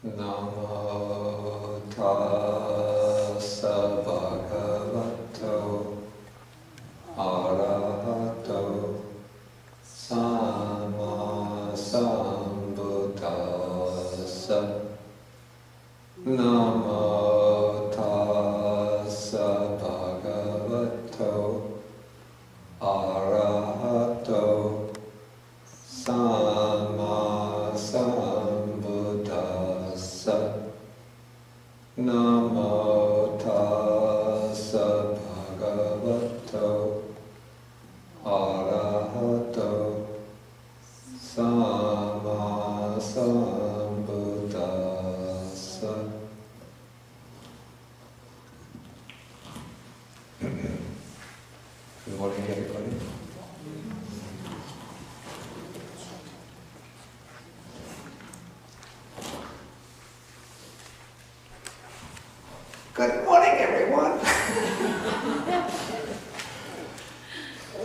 Namo tassa bhagavato arahato sama sambuddhassa. Namo tassa bhagavato arahato sama sambuddhassa. Namo tassa bhagavato arahato sama sambuddhassa. Good morning, everybody. Good morning, everyone.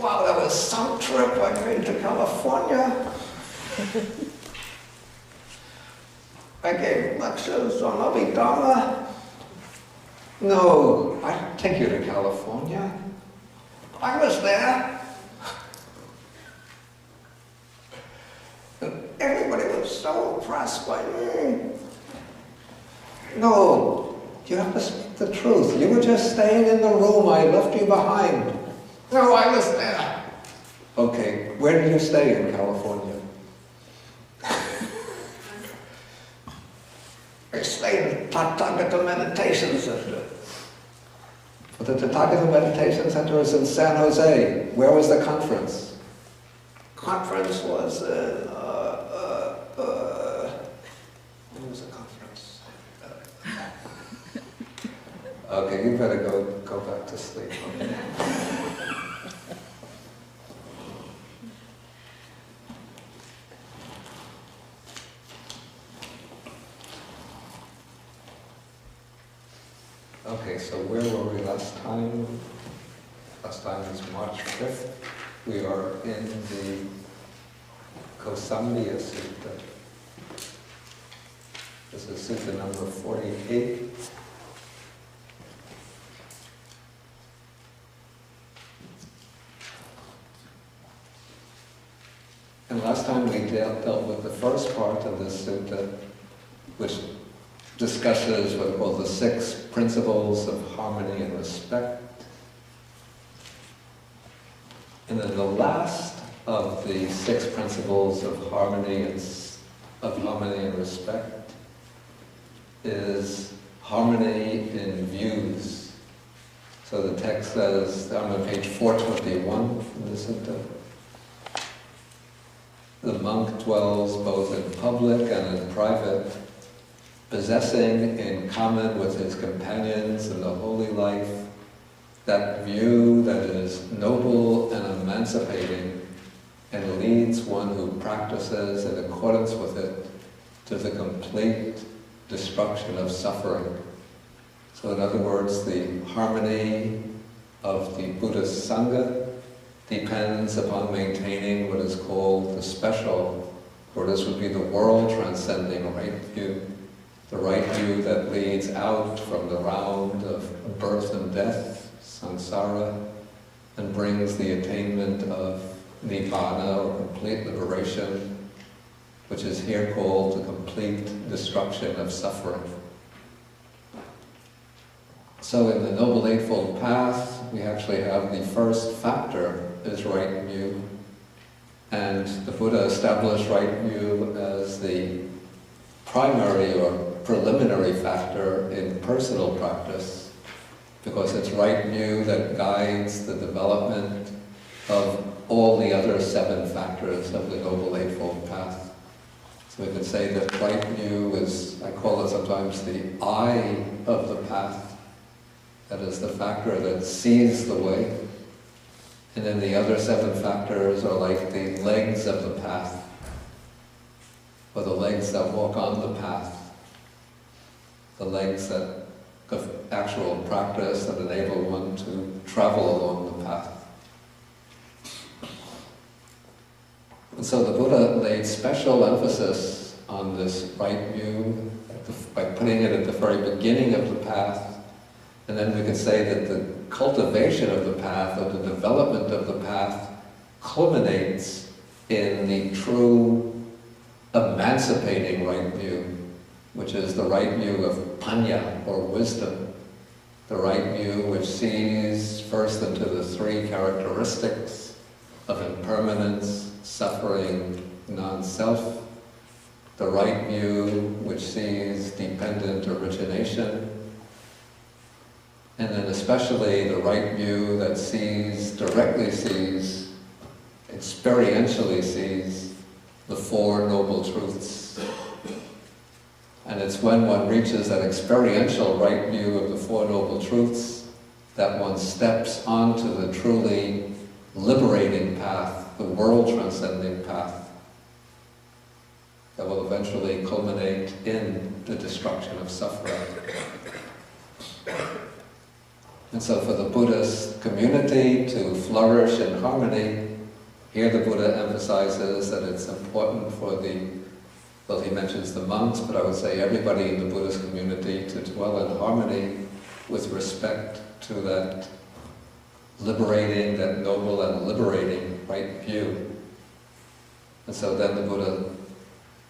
Wow, that was some trip I made to California. I gave lectures on Abhidharma. No, I didn't take you to California. I was there. And everybody was so impressed by me. No. You have to speak the truth. You were just staying in the room. I left you behind. No, I was there. Okay, where did you stay in California? I stayed in the Tathagata Meditation Center. But the Tathagata Meditation Center is in San Jose. Where was the conference? Conference was in, where was the conference? Okay, you better go back to sleep. Okay? Okay, so where were we last time? Last time was March 5th. We are in the Kosambiya Sutta. This is Sutta number 48. And last time we dealt with the first part of this sutta, which discusses what are called the 6 principles of harmony and respect. And then the last of the 6 principles of harmony and respect is harmony in views. So the text says, I'm on page 421 in the sutta. The monk dwells both in public and in private, possessing in common with his companions in the holy life that view that is noble and emancipating and leads one who practices in accordance with it to the complete destruction of suffering. So in other words, the harmony of the Buddhist Sangha depends upon maintaining what is called the special, or this would be the world-transcending right view, the right view that leads out from the round of birth and death, samsara, and brings the attainment of nibbana, or complete liberation, which is here called the complete destruction of suffering. So in the Noble Eightfold Path, we actually have the first factor is right view, and the Buddha established right view as the primary or preliminary factor in personal practice, because it's right view that guides the development of all the other 7 factors of the Noble Eightfold Path. So we could say that right view is, I call it sometimes the eye of the path. That is the factor that sees the way. And then the other 7 factors are like the legs of the path, or the legs that walk on the path, the legs that of actual practice that enable one to travel along the path. And so the Buddha laid special emphasis on this right view by putting it at the very beginning of the path. And then we could say that the cultivation of the path, or the development of the path, culminates in the true emancipating right view, which is the right view of panya, or wisdom. The right view which sees first into the three characteristics of impermanence, suffering, non-self. The right view which sees dependent origination. And then especially the right view that sees, directly sees, experientially sees the Four Noble Truths. And it's when one reaches that experiential right view of the Four Noble Truths that one steps onto the truly liberating path, the world-transcending path, that will eventually culminate in the destruction of suffering. And so for the Buddhist community to flourish in harmony, here the Buddha emphasizes that it's important for the, well, he mentions the monks, but I would say everybody in the Buddhist community to dwell in harmony with respect to that liberating, that noble and liberating right view. And so then the Buddha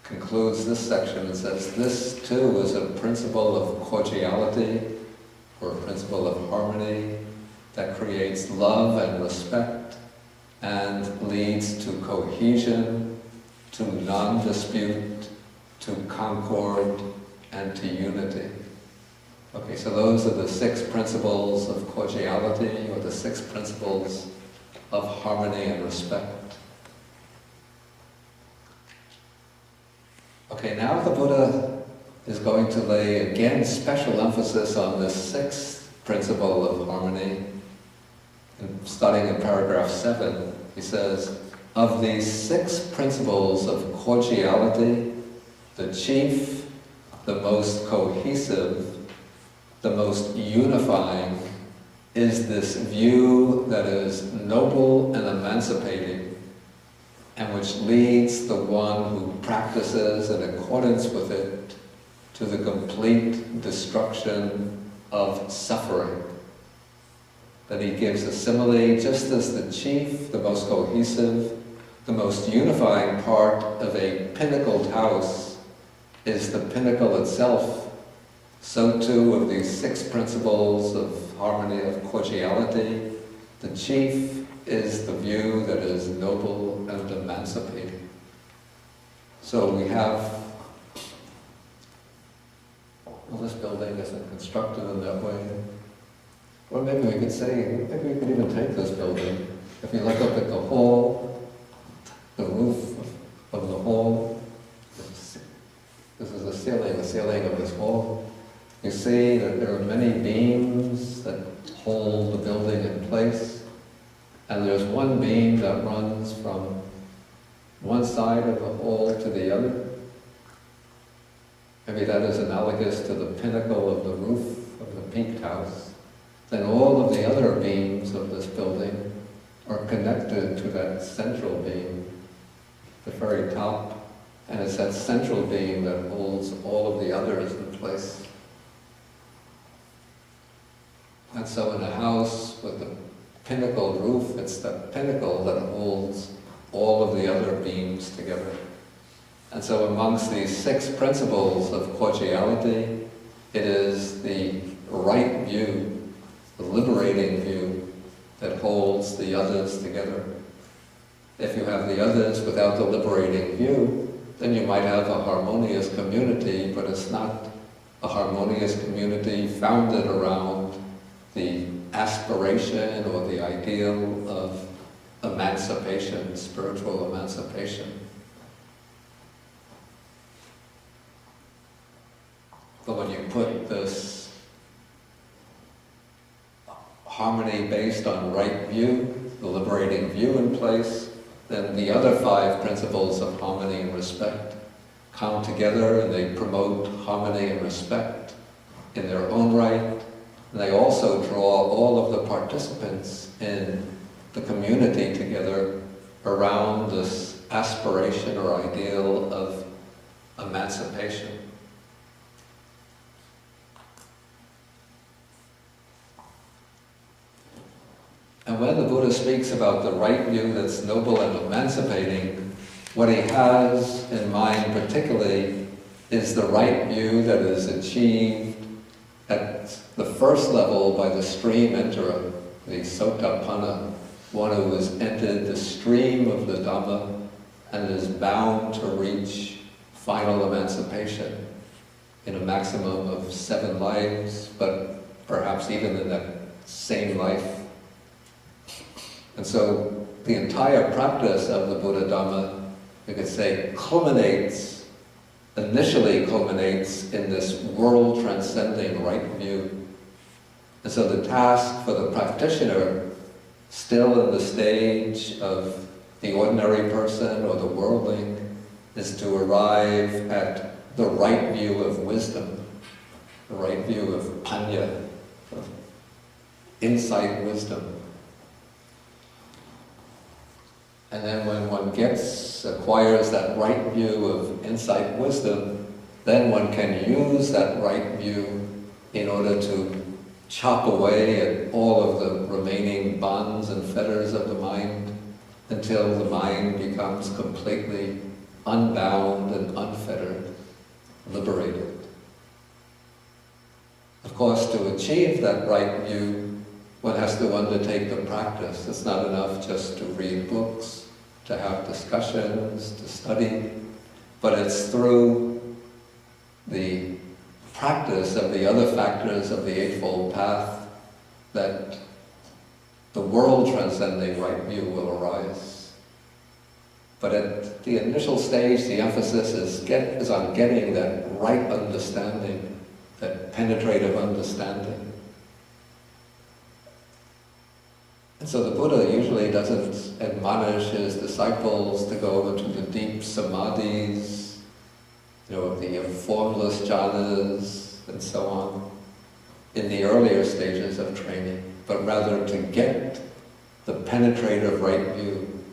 concludes this section and says, this too is a principle of cordiality, or a principle of harmony, that creates love and respect and leads to cohesion, to non-dispute, to concord, and to unity. Okay, so those are the 6 principles of cordiality, or the 6 principles of harmony and respect. Okay, now the Buddha is going to lay again special emphasis on this 6th principle of harmony. And starting in paragraph 7, he says, of these 6 principles of cordiality, the chief, the most cohesive, the most unifying is this view that is noble and emancipating, and which leads the one who practices in accordance with it to the complete destruction of suffering. That he gives a simile, just as the chief, the most cohesive, the most unifying part of a pinnacled house is the pinnacle itself, so too of these 6 principles of harmony, of cordiality, the chief is the view that is noble and emancipating. So we have, well, this building isn't constructed in that way. Or maybe we could say, maybe we could even take this building. If you look up at the hall, the roof of the hall, this is the ceiling of this hall. You see that there are many beams that hold the building in place. And there's one beam that runs from one side of the hall to the other. Maybe that is analogous to the pinnacle of the roof of the peaked house. Then all of the other beams of this building are connected to that central beam, the very top. And it's that central beam that holds all of the others in place. And so in a house with the pinnacle roof, it's that pinnacle that holds all of the other beams together. And so amongst these 6 principles of cordiality, it is the right view, the liberating view, that holds the others together. If you have the others without the liberating view, then you might have a harmonious community, but it's not a harmonious community founded around the aspiration or the ideal of emancipation, spiritual emancipation. But when you put this harmony based on right view, the liberating view in place, then the other 5 principles of harmony and respect come together and they promote harmony and respect in their own right. And they also draw all of the participants in the community together around this aspiration or ideal of emancipation. And when the Buddha speaks about the right view that's noble and emancipating, what he has in mind particularly is the right view that is achieved at the first level by the stream enterer, the Sotapanna, one who has entered the stream of the Dhamma and is bound to reach final emancipation in a maximum of 7 lives, but perhaps even in that same life. And so the entire practice of the Buddha Dhamma, you could say, initially culminates in this world-transcending right view. And so the task for the practitioner, still in the stage of the ordinary person or the worldling, is to arrive at the right view of wisdom, the right view of panya, of insight wisdom. And then when one acquires that right view of insight wisdom, then one can use that right view in order to chop away at all of the remaining bonds and fetters of the mind until the mind becomes completely unbound and unfettered, liberated. Of course, to achieve that right view, one has to undertake the practice. It's not enough just to read books, to have discussions, to study, but it's through the practice of the other factors of the Eightfold Path that the world-transcending right view will arise. But at the initial stage, the emphasis is on getting that right understanding, that penetrative understanding. And so the Buddha usually doesn't admonish his disciples to go into the deep samadhis, the formless jhanas, and so on, in the earlier stages of training, but rather to get the penetrative right view.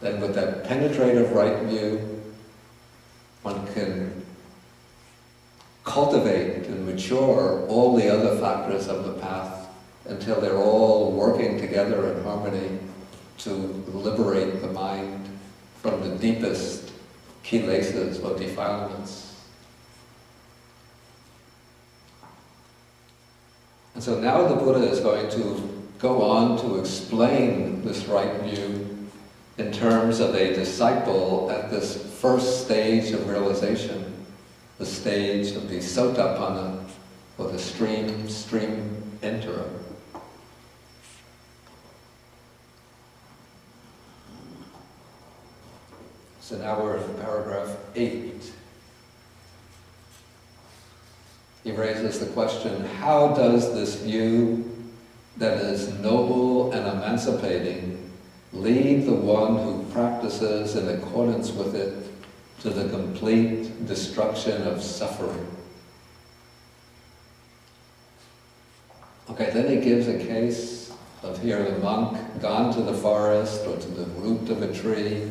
Then with that penetrative right view, one can cultivate and mature all the other factors of the path until they're all working together in harmony to liberate the mind from the deepest kilesas or defilements. And so now the Buddha is going to go on to explain this right view in terms of a disciple at this first stage of realization, the stage of the Sotapanna, or the stream enterer. So now we're in paragraph 8. He raises the question, how does this view that is noble and emancipating lead the one who practices in accordance with it to the complete destruction of suffering? Okay, then he gives a case of here the monk gone to the forest or to the root of a tree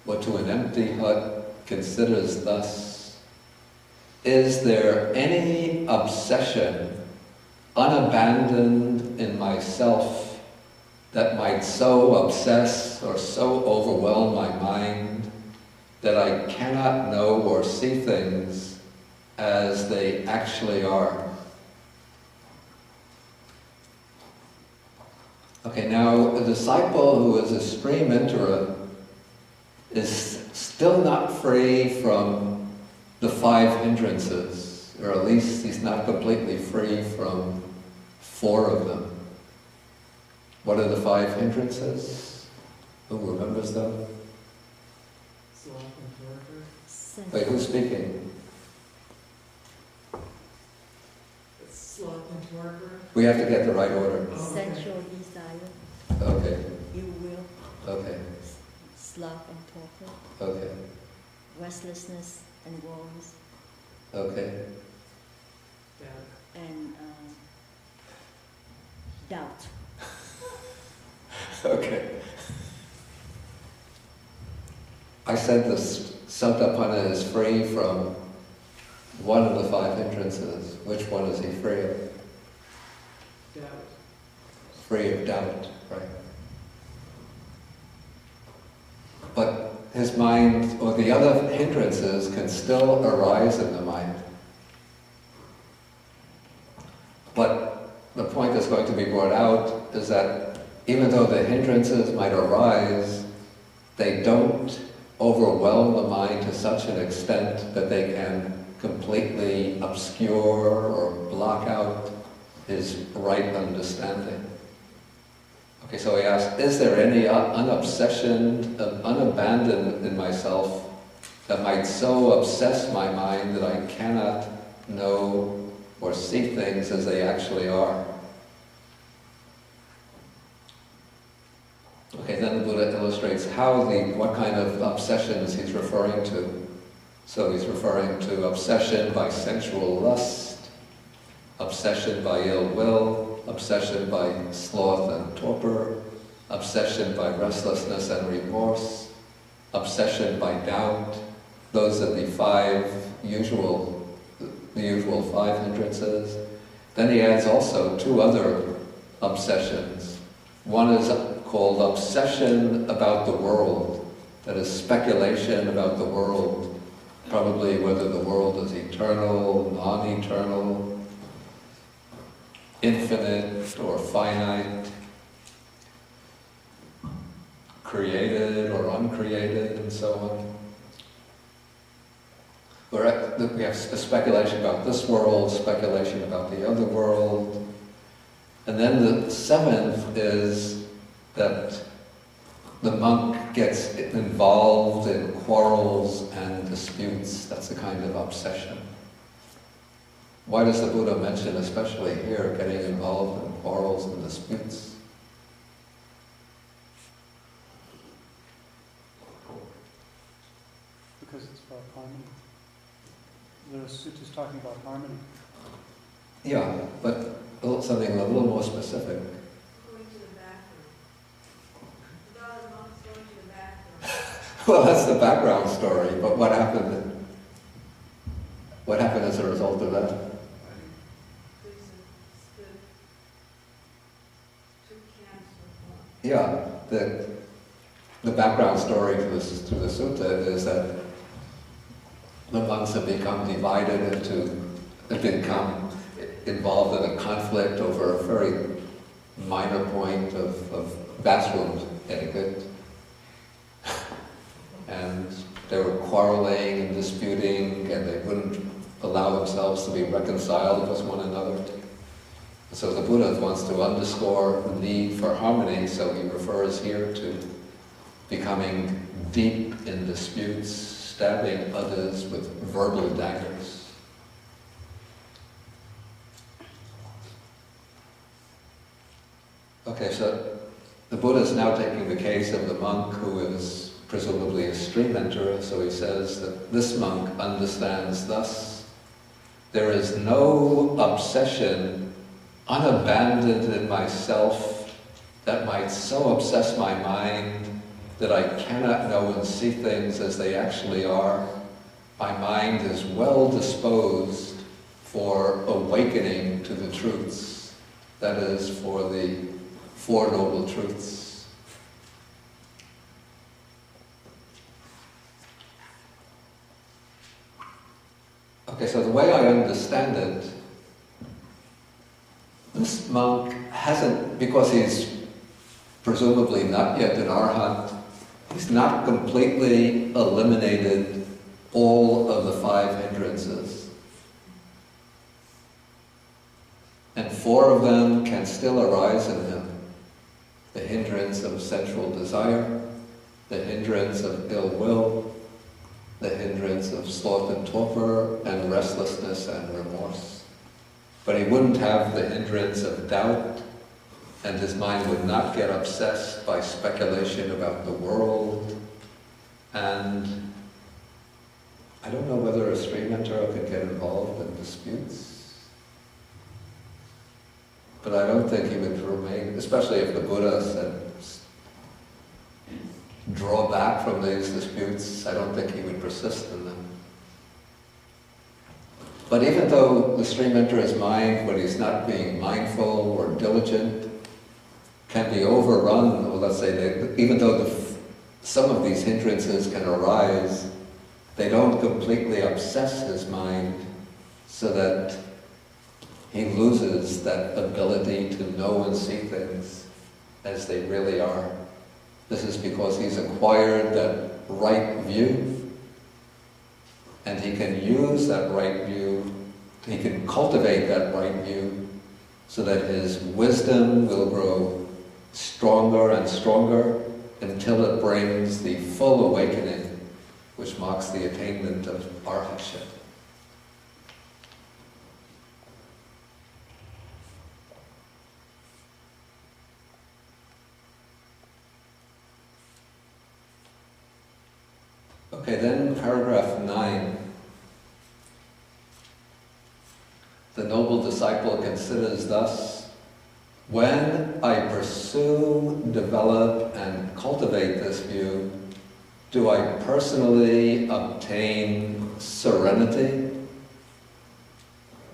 or to an empty hut, considers thus, is there any obsession unabandoned in myself that might so obsess or so overwhelm my mind that I cannot know or see things as they actually are? Okay, now a disciple who is a stream enterer is still not free from the 5 hindrances, or at least he's not completely free from 4 of them. What are the 5 hindrances? Who remembers them? Sloth and torpor. Wait, who's speaking? Sloth and torpor. We have to get the right order. Sensual desire, Okay, ill will, okay, sloth and torpor, okay, restlessness and worries, okay. and doubt. Okay. I said this Sotapanna is free from one of the 5 hindrances. Which one is he free of? Doubt. Free of doubt, right? But his mind, or the other hindrances, can still arise in the mind. But the point that's going to be brought out is that even though the hindrances might arise, they don't overwhelm the mind to such an extent that they can completely obscure or block out his right understanding. Okay, so he asks, is there any unobsession, unabandoned in myself that might so obsess my mind that I cannot know or see things as they actually are? Okay, then the Buddha illustrates what kind of obsessions he's referring to. So he's referring to obsession by sensual lust, obsession by ill will, obsession by sloth and torpor, obsession by restlessness and remorse, obsession by doubt. Those are the usual 5 hindrances. Then he adds also 2 other obsessions. One is called obsession about the world, that is speculation about the world, probably whether the world is eternal, non-eternal, infinite or finite, created or uncreated, and so on. We have a speculation about this world, speculation about the other world. And then the 7th is that the monk gets involved in quarrels and disputes. That's a kind of obsession. Why does the Buddha mention, especially here, getting involved in quarrels and disputes? Because it's about harmony. The Sutta is talking about harmony. Yeah, but something a little more specific. Going to the bathroom. About a month going to the bathroom. Well, that's the background story, but what happened? What happened as a result of that? Yeah, the background story to the sutta is that the monks have become divided have become involved in a conflict over a very minor point of bathroom etiquette. And they were quarreling and disputing, and they wouldn't allow themselves to be reconciled with one another. So the Buddha wants to underscore the need for harmony, so he refers here to becoming deep in disputes, stabbing others with verbal daggers. Okay, so the Buddha is now taking the case of the monk who is presumably a stream enterer, so he says that this monk understands thus: there is no obsession unabandoned in myself that might so obsess my mind that I cannot know and see things as they actually are. My mind is well disposed for awakening to the truths, that is, for the Four Noble Truths. Okay, so the way I understand it, this monk hasn't, because he's presumably not yet an arhat, he's not completely eliminated all of the 5 hindrances. And 4 of them can still arise in him. The hindrance of sensual desire, the hindrance of ill will, the hindrance of sloth and torpor, and restlessness and remorse. But he wouldn't have the hindrance of doubt, and his mind would not get obsessed by speculation about the world. And I don't know whether a stream enterer can get involved in disputes. But I don't think he would remain, especially if the Buddha said, draw back from these disputes, I don't think he would persist in them. But even though the stream enters his mind when he's not being mindful or diligent, can be overrun, or let's say that even though some of these hindrances can arise, they don't completely obsess his mind so that he loses that ability to know and see things as they really are. This is because he's acquired that right view, and he can use that right view, he can cultivate that right view so that his wisdom will grow stronger and stronger until it brings the full awakening, which marks the attainment of arhatship. Okay, then paragraph 9. The noble disciple considers thus: when I pursue, develop, and cultivate this view, do I personally obtain serenity?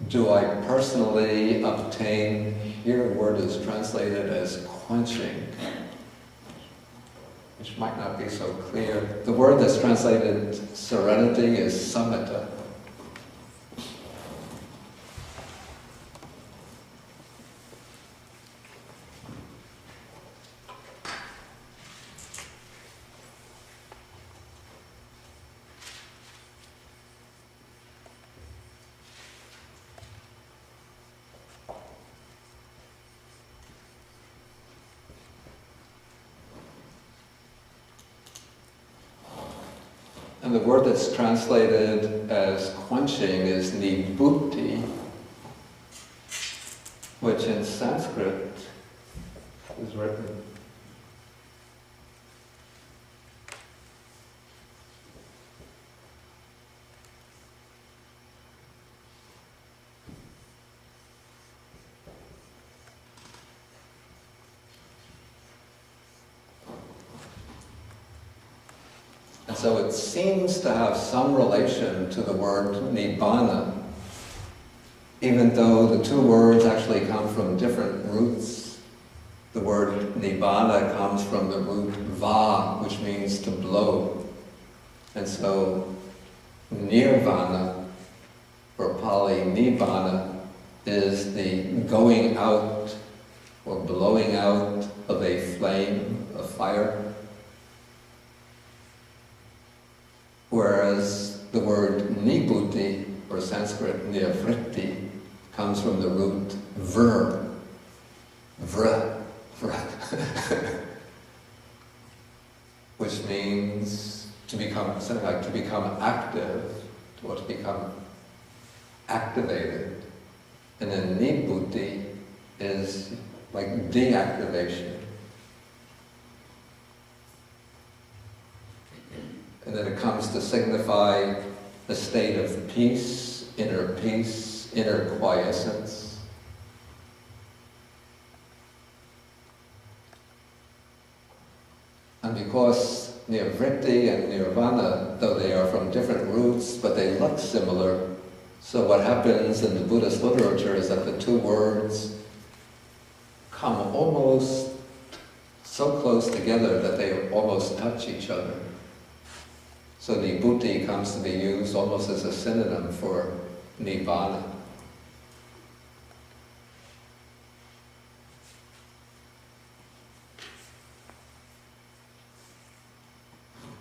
Do I personally obtain, here the word is translated as quenching, which might not be so clear. The word that's translated serenity is samatha. And the word that's translated as quenching is nibbuti, which in Sanskrit is written and so it seems to have some relation to the word nibbana, even though the two words actually come from different roots. The word nibbana comes from the root va, which means to blow. And so nirvana, or Pali nibbana, is the going out or blowing out of a flame, a fire. Whereas the word nibbuti, or Sanskrit nivritti, comes from the root vr, which means to become, something like to become active, or to become activated. And then nibbuti is like deactivation. And then it comes to signify a state of peace, inner quiescence. And because nivritti and nirvana, though they are from different roots, but they look similar, so what happens in the Buddhist literature is that the two words come almost so close together that they almost touch each other. So nibbuti comes to be used almost as a synonym for nibbana.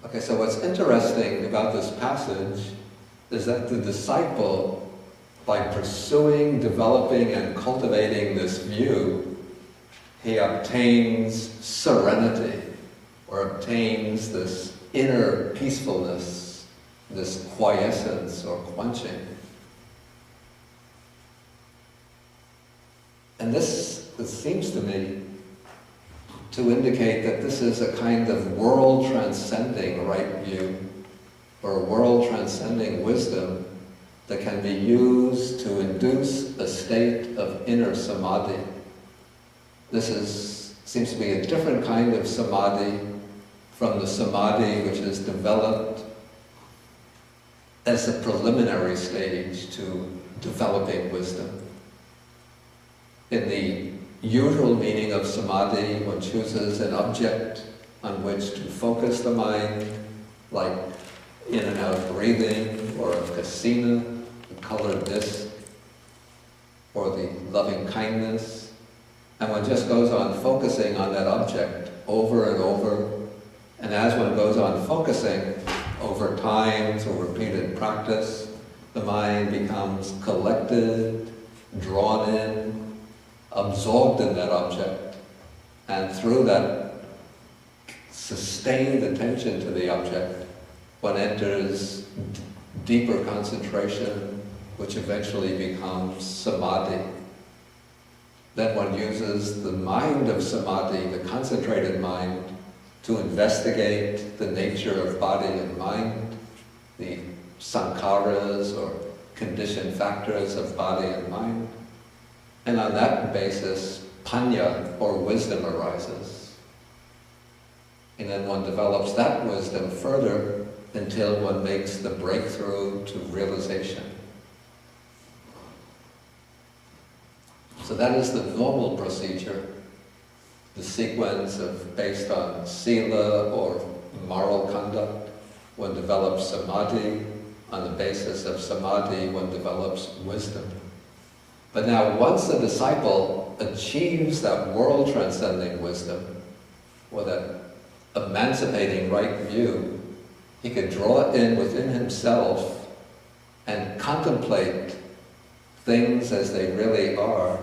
Okay, so what's interesting about this passage is that the disciple, by pursuing, developing, and cultivating this view, he obtains serenity, or obtains this inner peacefulness, this quiescence or quenching. And this seems to me to indicate that this is a kind of world-transcending right view, or world-transcending wisdom that can be used to induce a state of inner samadhi. This seems to be a different kind of samadhi from the samadhi which is developed as a preliminary stage to developing wisdom. In the usual meaning of samadhi, one chooses an object on which to focus the mind, like in and out breathing, or a kasina, the colored disc, or the loving kindness. And one just goes on focusing on that object over and over. And as one goes on focusing over time through repeated practice, the mind becomes collected, drawn in, absorbed in that object. And through that sustained attention to the object, one enters deeper concentration, which eventually becomes samadhi. Then one uses the mind of samadhi, the concentrated mind, to investigate the nature of body and mind, the sankharas or conditioned factors of body and mind. And on that basis, panya or wisdom arises. And then one develops that wisdom further until one makes the breakthrough to realization. So that is the normal procedure, the sequence of based on sila or moral conduct. One develops samadhi. On the basis of samadhi, one develops wisdom. But now once a disciple achieves that world-transcending wisdom, or that emancipating right view, he could draw it in within himself and contemplate things as they really are,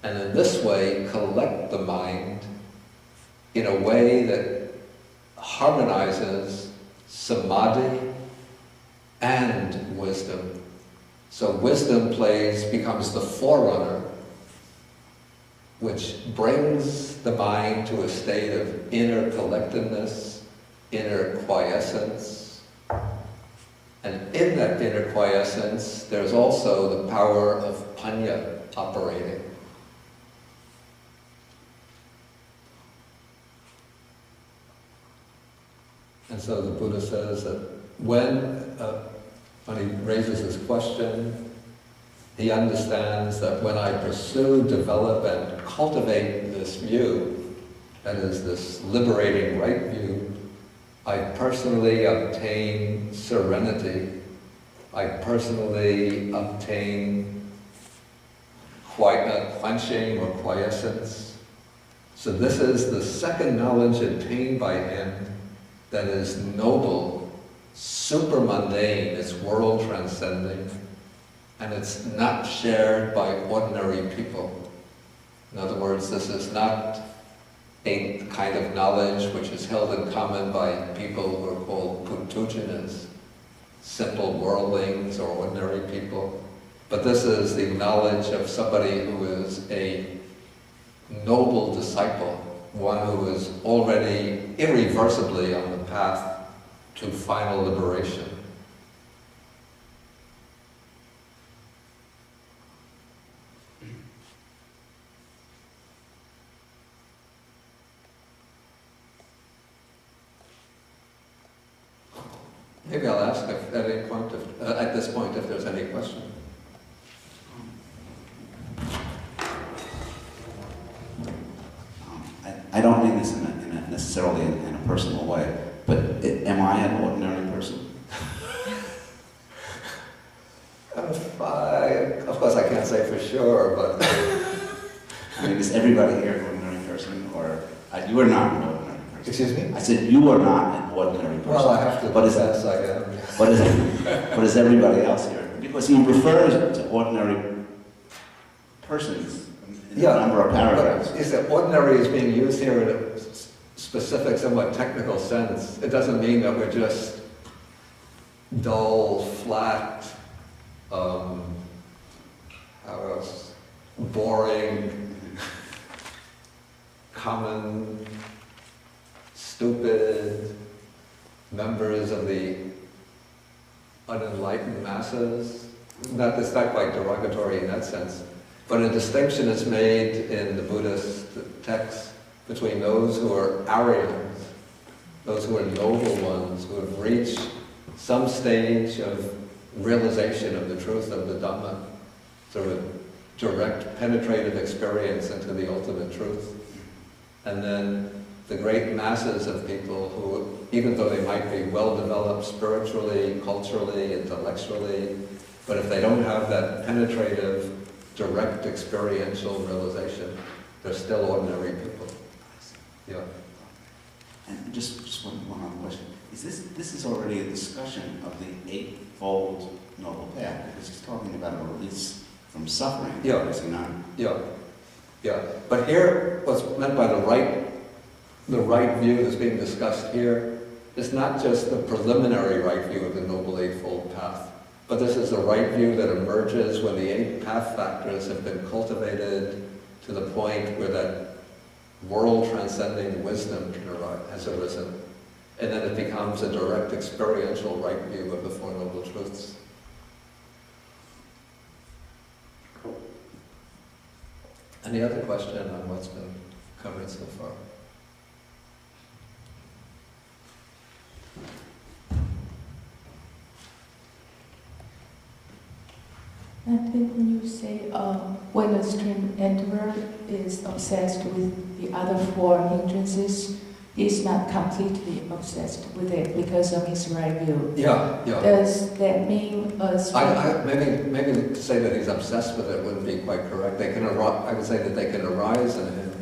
and in this way collect the mind in a way that harmonizes samadhi and wisdom. So wisdom becomes the forerunner, which brings the mind to a state of inner collectedness, inner quiescence. And in that inner quiescence, there's also the power of panya operating. And so the Buddha says that when he raises this question, he understands that when I pursue, develop, and cultivate this view, that is, this liberating right view, I personally obtain serenity. I personally obtain quenching or quiescence. So this is the second knowledge attained by him that is noble, super mundane, it's world transcending, and it's not shared by ordinary people. In other words, this is not a kind of knowledge which is held in common by people who are called putujanas, simple worldlings or ordinary people. But this is the knowledge of somebody who is a noble disciple, one who is already irreversibly on the path to final liberation. Maybe I'll ask if, at this point if there's any question. I don't mean this necessarily in a personal way, but am I an ordinary person? Of course I can't say for sure, but... I mean, is everybody here an ordinary person, or you are not an ordinary person? Excuse me? I said you are not an ordinary person. Well, I have to confess I am. What is everybody else here? Because he refers to ordinary persons in a number of paragraphs. Is that ordinary is being used here in a specific, somewhat technical sense. It doesn't mean that we're just dull, flat, boring, common, stupid members of the unenlightened masses. It's not quite derogatory in that sense, but a distinction is made in the Buddhist text between those who are Aryans, those who are noble ones, who have reached some stage of realization of the truth of the Dhamma through a direct penetrative experience into the ultimate truth. And then the great masses of people who, even though they might be well developed spiritually, culturally, intellectually, but if they don't have that penetrative, direct experiential realization, they're still ordinary people. Yeah. And just one other question. This is already a discussion of the Eightfold Noble Path, because he's talking about a release from suffering. Yeah. Is he not? Yeah. Yeah. But here, what's meant by the right view that's being discussed here is not just the preliminary right view of the Noble Eightfold Path, but this is the right view that emerges when the 8 path factors have been cultivated to the point where that world-transcending wisdom has arisen. And then it becomes a direct experiential right view of the Four Noble Truths. Any other question on what's been covered so far? I think when you say when a stream enterer is obsessed with the other 4 hindrances, he's not completely obsessed with it because of his right view. Yeah, yeah. Does that mean a stream... Maybe to say that he's obsessed with it wouldn't be quite correct. I would say that they can arise in him,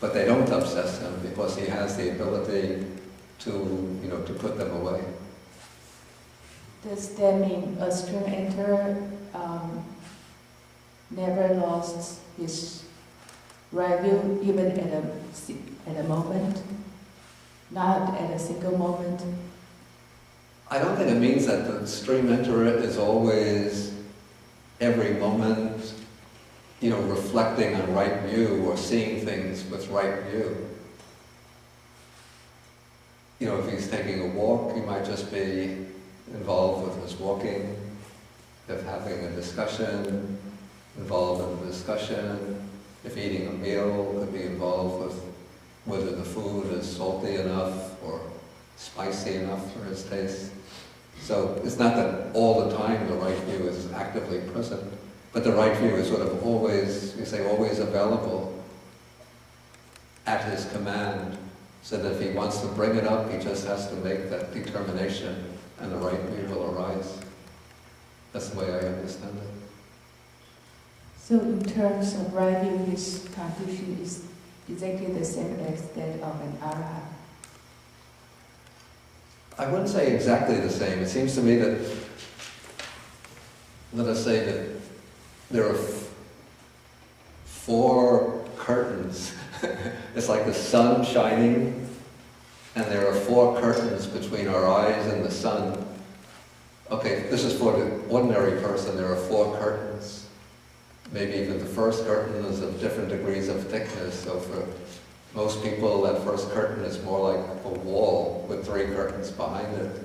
but they don't obsess him because he has the ability to put them away. Does that mean a stream enterer never lost his right view, even at a moment? Not at a single moment? I don't think it means that the stream enterer is always, every moment, reflecting on right view or seeing things with right view. If he's taking a walk, he might just be involved with his walking. If having a discussion, involved in the discussion. If eating a meal, could be involved with whether the food is salty enough or spicy enough for his taste. So it's not that all the time the right view is actively present, but the right view is sort of always, always available at his command, so that if he wants to bring it up, he just has to make that determination and the right view will arise. That's the way I understand it. So in terms of right view, his condition is exactly the same as that of an arhat? I wouldn't say exactly the same. It seems to me that, let us say that there are 4 curtains. It's like the sun shining, and there are 4 curtains between our eyes and the sun. Okay, this is for the ordinary person. There are 4 curtains. Maybe even the first curtain is of different degrees of thickness. So for most people, that first curtain is more like a wall with 3 curtains behind it.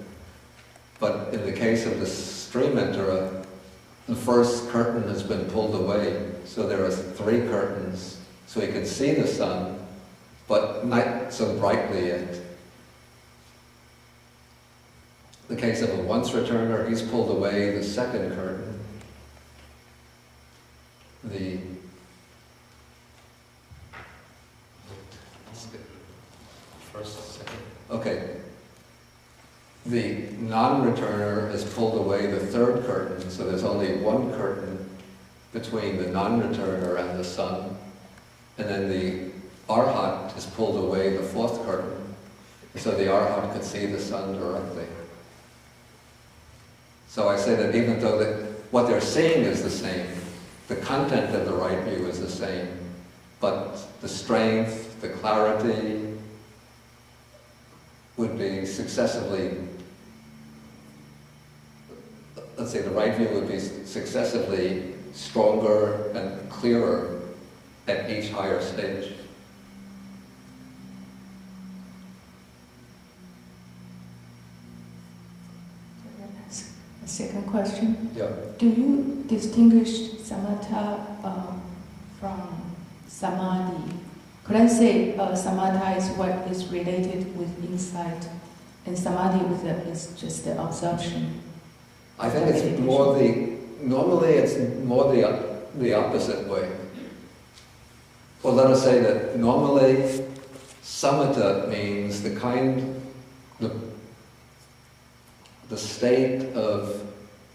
But in the case of the stream enterer, the first curtain has been pulled away. So there are 3 curtains. So he can see the sun, but not so brightly yet. In the case of a once returner, he's pulled away the second curtain. The non-returner has pulled away the 3rd curtain, so there's only 1 curtain between the non-returner and the sun. And then the arhat has pulled away the 4th curtain, so the arhat could see the sun directly. So I say that even though what they're seeing is the same, the content of the right view is the same, but the strength, the clarity would be successively, let's say the right view would be successively stronger and clearer at each higher stage. A second question. Yeah. Do you distinguish samatha from samadhi Could I say samatha is what is related with insight, and samadhi is just the absorption? I think it's more normally it's more the opposite way. Well, let us say that normally samatha means the state of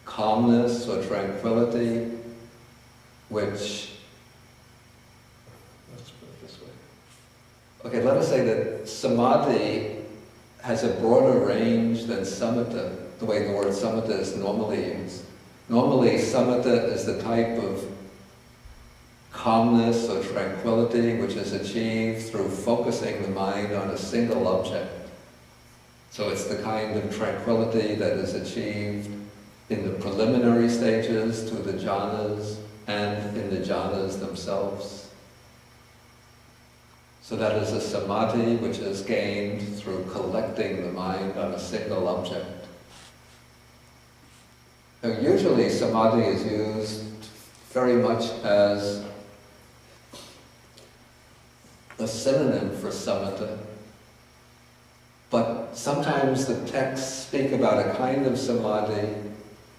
calmness or tranquility which, let's put it this way. Okay, let us say that samadhi has a broader range than samatha, the way the word samatha is normally used. Normally, samatha is the type of calmness or tranquility which is achieved through focusing the mind on a single object. So it's the kind of tranquility that is achieved in the preliminary stages to the jhanas and in the jhanas themselves. So that is a samadhi which is gained through collecting the mind on a single object. Now, usually samadhi is used very much as a synonym for samatha, but sometimes the texts speak about a kind of samadhi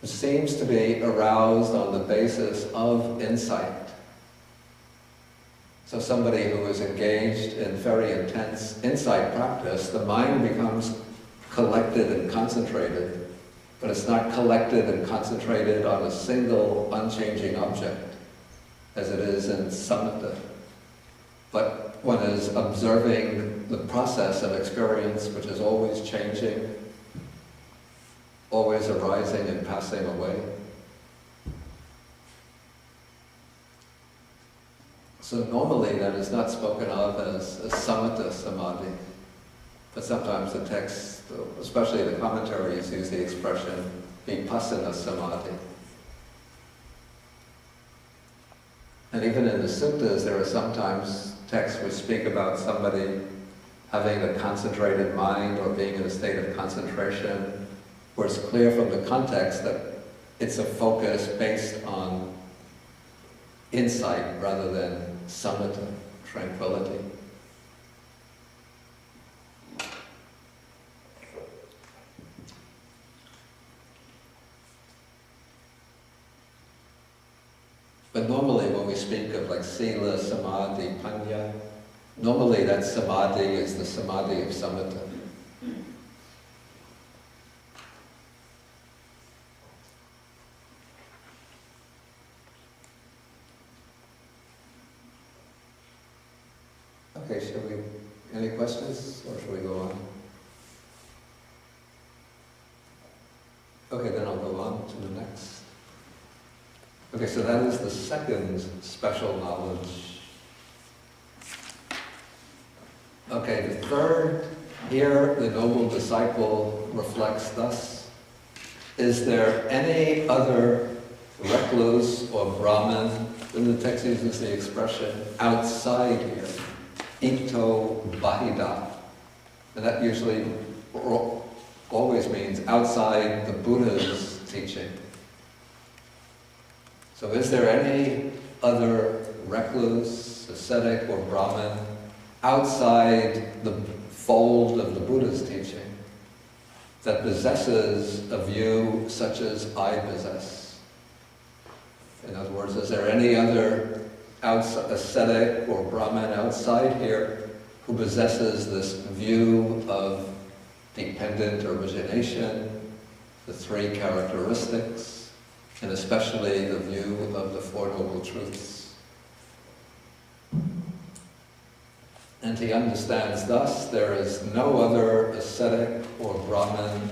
which seems to be aroused on the basis of insight. So somebody who is engaged in very intense insight practice, the mind becomes collected and concentrated, but it's not collected and concentrated on a single unchanging object, as it is in samatha. But one is observing the process of experience, which is always changing, always arising and passing away. So normally that is not spoken of as a samatha samadhi, but sometimes the text, especially the commentaries, use the expression vipassana samadhi. And even in the suttas, there are sometimes texts which speak about somebody having a concentrated mind or being in a state of concentration, where it's clear from the context that it's a focus based on insight rather than samatha, tranquility. But normally when we speak of like sila, samadhi, panya, normally that samadhi is the samadhi of samatha. Okay, any questions, or shall we go on? Okay, then I'll go on to the next. Okay, so that is the second special knowledge. Okay, the third, here the noble disciple reflects thus: is there any other recluse or Brahmin, in the text uses the expression outside here, ito bahida, and that usually always means outside the Buddha's teaching. So is there any other recluse, ascetic, or Brahmin outside the fold of the Buddha's teaching that possesses a view such as I possess? In other words, is there any other ascetic or Brahmin outside here who possesses this view of dependent origination, the three characteristics, and especially the view of the Four Noble Truths? And he understands thus there is no other ascetic or Brahmin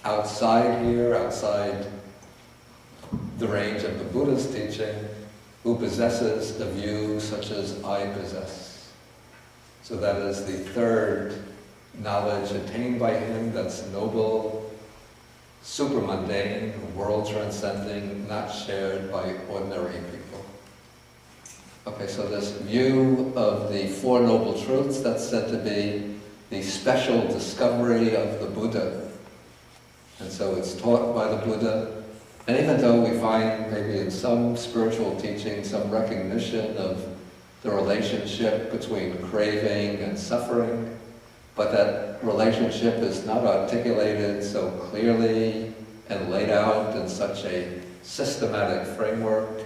outside here, outside the range of the Buddha's teaching, who possesses a view such as I possess. So that is the third knowledge attained by him that's noble, supramundane, world-transcending, not shared by ordinary people. Okay, so this view of the Four Noble Truths, that's said to be the special discovery of the Buddha. And so it's taught by the Buddha. And even though we find maybe in some spiritual teaching some recognition of the relationship between craving and suffering, but that relationship is not articulated so clearly and laid out in such a systematic framework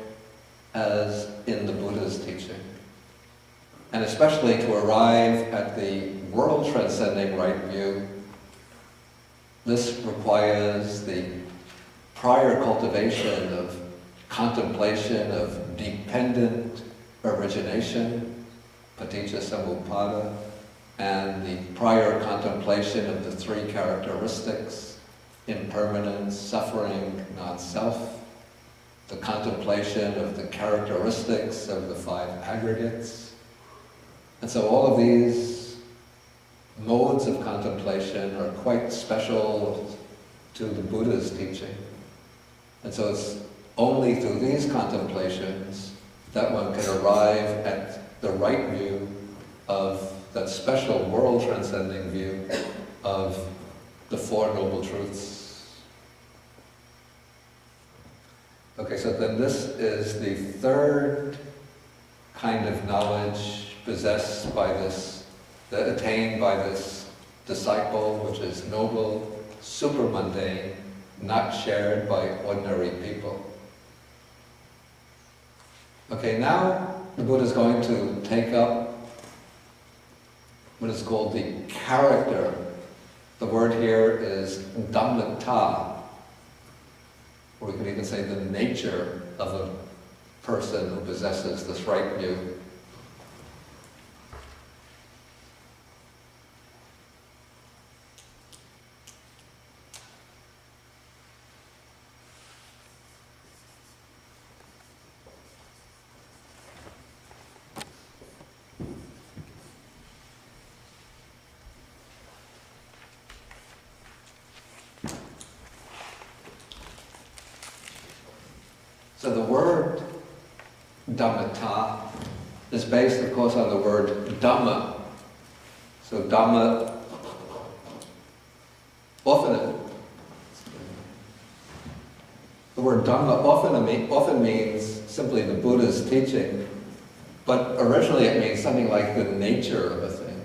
as in the Buddha's teaching. And especially to arrive at the world-transcending right view, this requires the prior cultivation of contemplation of dependent origination, paticca samuppada, and the prior contemplation of the three characteristics, impermanence, suffering, non-self, the contemplation of the characteristics of the five aggregates. And so all of these modes of contemplation are quite special to the Buddha's teaching. And so it's only through these contemplations that one can arrive at the right view of that special world-transcending view of the Four Noble Truths. Okay, so then this is the third kind of knowledge possessed by this, attained by this disciple, which is noble, super-mundane, not shared by ordinary people. Okay, now the Buddha is going to take up what is called the character. The word here is dhammata, or we could even say the nature of a person who possesses this right view. So the word dhammata is based, of course, on the word dhamma. So dhamma often, the word dhamma often means simply the Buddha's teaching, but originally it means something like the nature of a thing.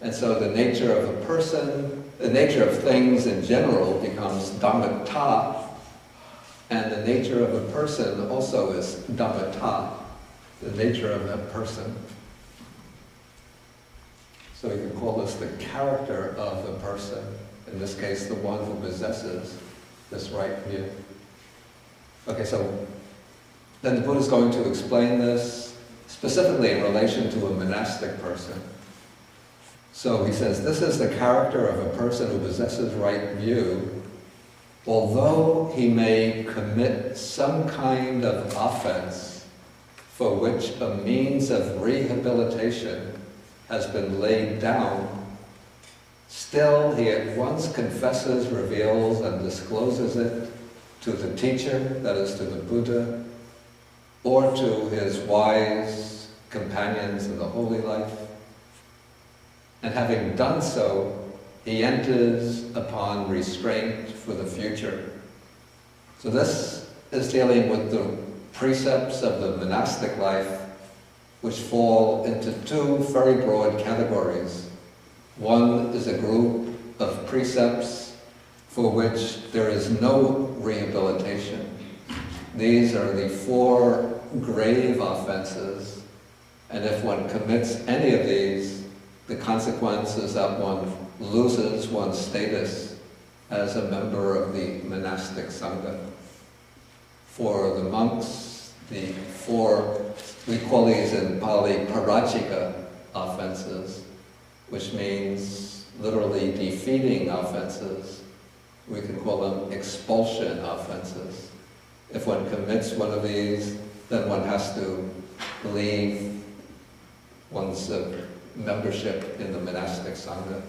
And so the nature of a person, the nature of things in general becomes dhammata, and the nature of a person also is dhammata, the nature of a person. So we can call this the character of a person, in this case the one who possesses this right view. Okay, so then the Buddha is going to explain this specifically in relation to a monastic person. So he says, this is the character of a person who possesses right view, although he may commit some kind of offense for which a means of rehabilitation has been laid down, still he at once confesses, reveals, and discloses it to the teacher, that is to the Buddha, or to his wise companions in the holy life. And having done so, he enters upon restraint for the future. So this is dealing with the precepts of the monastic life, which fall into two very broad categories. One is a group of precepts for which there is no rehabilitation. These are the four grave offenses, and if one commits any of these, the consequence is that one loses one's status as a member of the monastic sangha. For the monks, the four, we call these in Pali parajika offenses, which means literally defeating offenses. We can call them expulsion offenses. If one commits one of these, then one has to leave one's membership in the monastic sangha.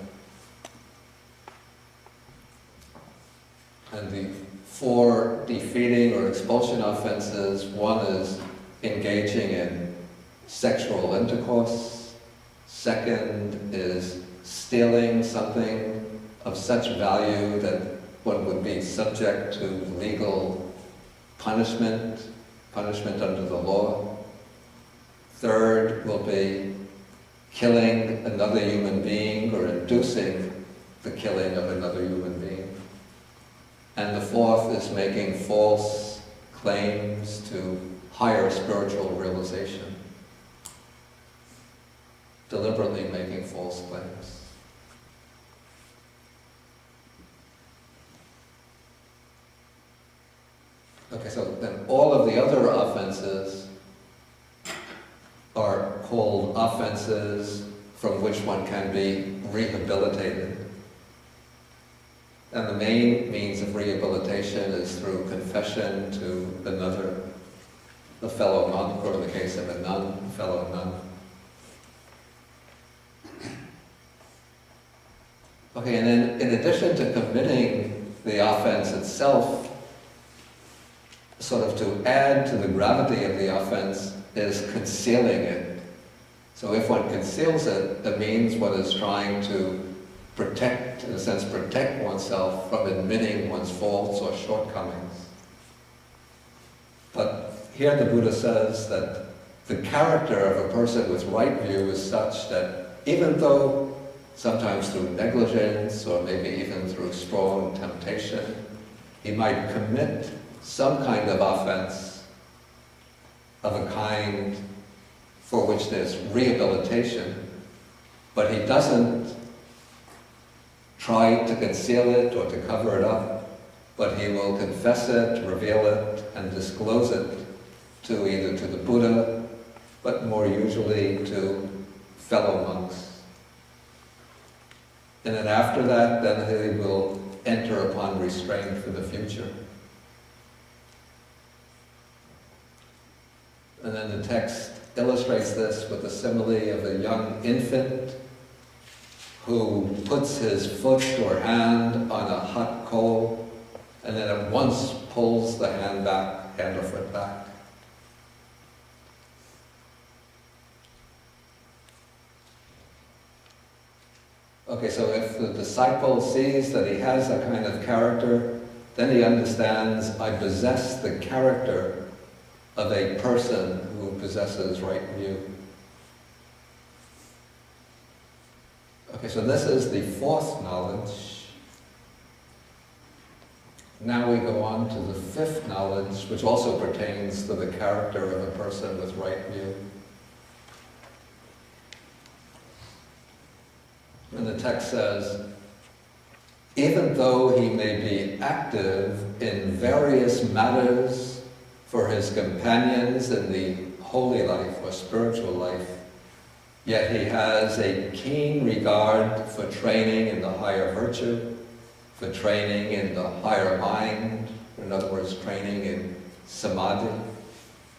And the four defeating or expulsion offenses, one is engaging in sexual intercourse. Second is stealing something of such value that one would be subject to legal punishment under the law. Third will be killing another human being or inducing the killing of another human being. And the fourth is making false claims to higher spiritual realization. Deliberately making false claims. Okay, so then all of the other offenses are called offenses from which one can be rehabilitated. And the main means of rehabilitation is through confession to another, a fellow monk, or in the case of a nun, fellow nun. Okay, and then in addition to committing the offense itself, sort of to add to the gravity of the offense is concealing it. So if one conceals it, that means one is trying to protect, in a sense, protect oneself from admitting one's faults or shortcomings. But here the Buddha says that the character of a person with right view is such that even though sometimes through negligence or maybe even through strong temptation, he might commit some kind of offense of a kind for which there's rehabilitation, but he doesn't try to conceal it or to cover it up, but he will confess it, reveal it, and disclose it to either to the Buddha, but more usually to fellow monks. And then after that, then he will enter upon restraint for the future. And then the text illustrates this with the simile of a young infant who puts his foot or hand on a hot coal and then at once pulls the hand or foot back. Okay, so if the disciple sees that he has a kind of character, then he understands, I possess the character of a person who possesses right view. Okay, so this is the fourth knowledge. Now we go on to the fifth knowledge, which also pertains to the character of a person with right view. And the text says, even though he may be active in various matters for his companions in the holy life or spiritual life, yet he has a keen regard for training in the higher virtue, for training in the higher mind, in other words, training in samadhi,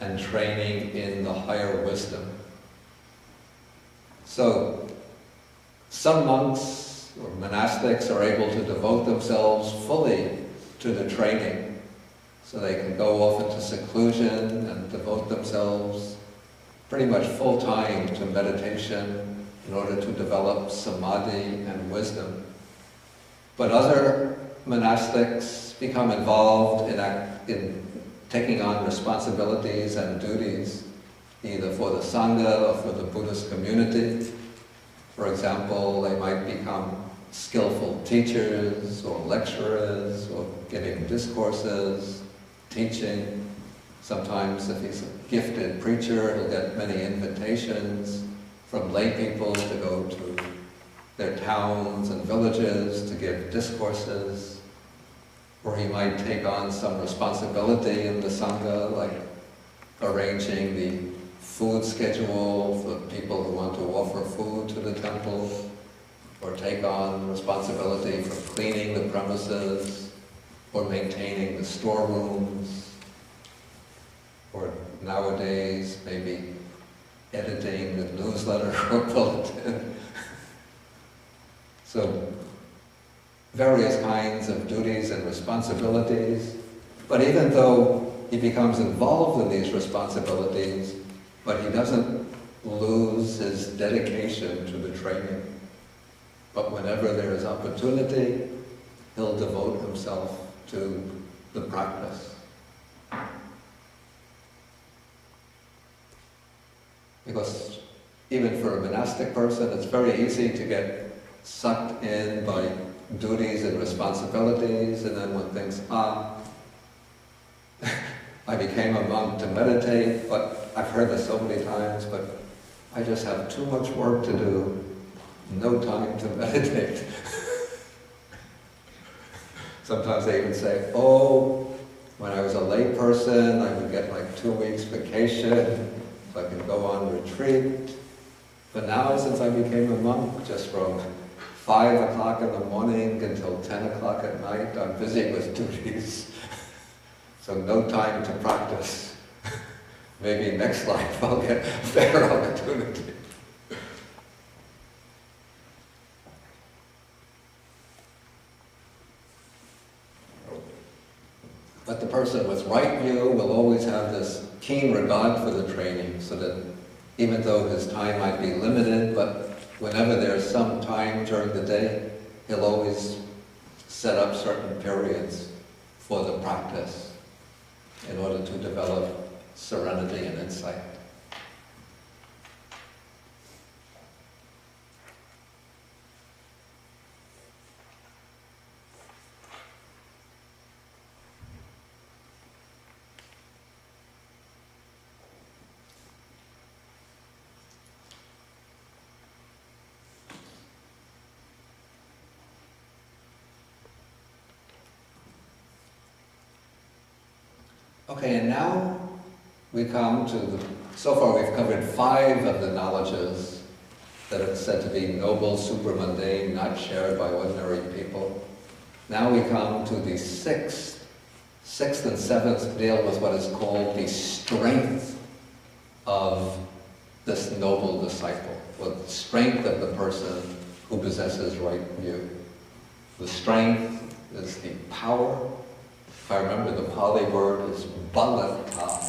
and training in the higher wisdom. So, some monks or monastics are able to devote themselves fully to the training, so they can go off into seclusion and devote themselves pretty much full-time to meditation in order to develop samadhi and wisdom. But other monastics become involved in taking on responsibilities and duties, either for the Sangha or for the Buddhist community. For example, they might become skillful teachers or lecturers or giving discourses, teaching. Sometimes if he's a gifted preacher, he'll get many invitations from lay people to go to their towns and villages to give discourses. Or he might take on some responsibility in the Sangha, like arranging the food schedule for people who want to offer food to the temple, or take on responsibility for cleaning the premises, or maintaining the storerooms, or nowadays maybe editing the newsletter or bulletin. So various kinds of duties and responsibilities, but even though he becomes involved in these responsibilities, but he doesn't lose his dedication to the training. But whenever there is opportunity, he'll devote himself to the practice. Because even for a monastic person, it's very easy to get sucked in by duties and responsibilities, and then one thinks, I became a monk to meditate, but I've heard this so many times, but I just have too much work to do, no time to meditate. Sometimes they even say, oh, when I was a lay person, I would get like 2 weeks vacation, so I could go on retreat. But now, since I became a monk, just from 5 o'clock in the morning until 10 o'clock at night, I'm busy with duties. So no time to practice. Maybe next life I'll get a better opportunity. But the person with right view will always have this keen regard for the training, so that even though his time might be limited, but whenever there's some time during the day, he'll always set up certain periods for the practice in order to develop serenity and insight. Okay, and now we come to so far we've covered 5 of the knowledges that are said to be noble, supramundane, not shared by ordinary people. Now we come to the sixth and 7th deal with what is called the strength of this noble disciple, or the strength of the person who possesses right view. The strength is the power. If I remember, the Pali word is balaka.